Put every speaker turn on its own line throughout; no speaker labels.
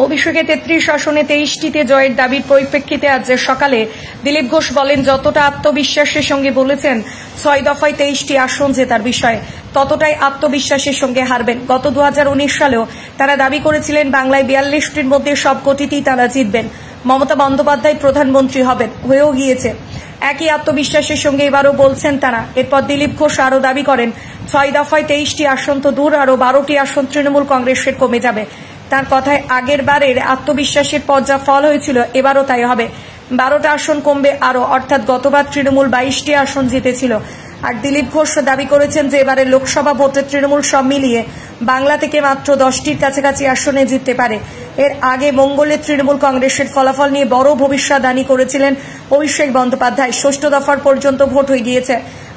অভিষেকে 33 আসনে 23টিতে জয়ের দাবির পরিপ্রেক্ষিতে আজ সকালে দিলীপ ঘোষ বলেন, যতটা আত্মবিশ্বাসের সঙ্গে বলেছেন 6 দফায় 23টি আসন জেতার বিষয়ে, ততটাই আত্মবিশ্বাসের সঙ্গে হারবেন। গত 2019 সালেও তারা দাবি করেছিলেন বাংলায় 42টির মধ্যে সবকটিতেই তারা জিতবেন, মমতা বন্দ্যোপাধ্যায় প্রধানমন্ত্রী হবেন, হয়েও গিয়েছে। একই আত্মবিশ্বাসের সঙ্গে এবারও বলছেন তারা। এরপর দিলীপ ঘোষ আরও দাবি করেন, 6 দফায় 23টি আসন তো দূর, আরও 12টি আসন তৃণমূল কংগ্রেসের কমে যাবে। তার কথায় আগের বারের আত্মবিশ্বাসের পর যা ফল হয়েছিল এবারও তাই হবে। 12টা আসন কমবে আরও, অর্থাৎ গতবার তৃণমূল 22টি আসন জিতেছিল। আর দিলীপ ঘোষ দাবি করেছেন যে এবারের লোকসভা ভোটে তৃণমূল সব মিলিয়ে বাংলা থেকে মাত্র 10টির কাছাকাছি আসনে জিততে পারে। এর আগে মঙ্গলে তৃণমূল কংগ্রেসের ফলাফল নিয়ে বড় ভবিষ্যদ্বাণী করেছিলেন অভিষেক বন্দ্যোপাধ্যায়। 6ষ্ঠ দফার পর্যন্ত ভোট হয়ে গিয়েছে,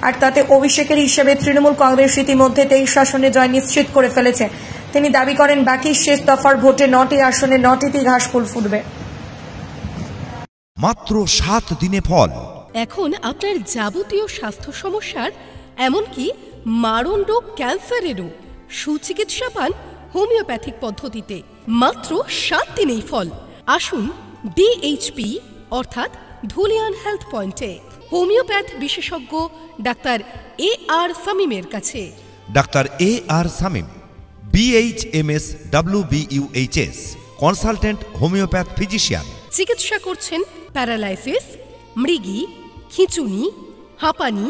আর তাতে অভিষেকের হিসেবে তৃণমূল কংগ্রেস ইতিমধ্যে 23 আসনে জয় নিশ্চিত করে ফেলেছে। তিনি দাবি করেন বাকি শেষ দফার ভোটে 9টি আসনে 9টিতেই ঘাসফুল ফুটবে।
মাত্র 7 দিনে ফল।
এখন আপনার যাবতীয় স্বাস্থ্য সমস্যার, এমনকি মারণ রোগ, ক্যান্সারেরও সুচিকিৎসা পান হোমিওপ্যাথিক পদ্ধতিতে। মাত্র 7 দিনেই ফল। আসুন DHP অর্থাৎ ধুলিয়ান হেলথ পয়েন্টে হোমিওপ্যাথ বিশেষজ্ঞ ডাক্তার AR সামিমের কাছে।
Doctor AR Samim BHMS WBUHS consultant homeopath physician.
চিকিৎসা করছেন প্যারালাইসিস, মৃগী, খিঁচুনি, হাঁপানি,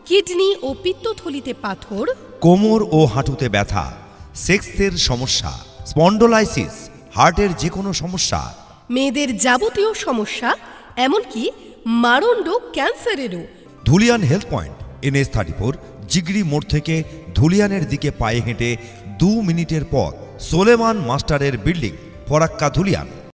কিডনি ও পিত্তথলিতে পাথর,
কোমর ও হাঁটুতে ব্যথা, সেক্সের সমস্যা, স্পন্ডোলাইসিস, হার্টের যে কোনো সমস্যা,
মেয়েদের যাবতীয় সমস্যা, এমনকি মারণ রোগ, ক্যান্সারেরও।
Dhulian health point NH 34 Jigri মোড় থেকে ধুলিয়ানের দিকে পায়ে হেঁটে 2 মিনিটের পথ। সোলেমান মাস্টারের বিল্ডিং, ফরাক্কা, ধুলিয়ান।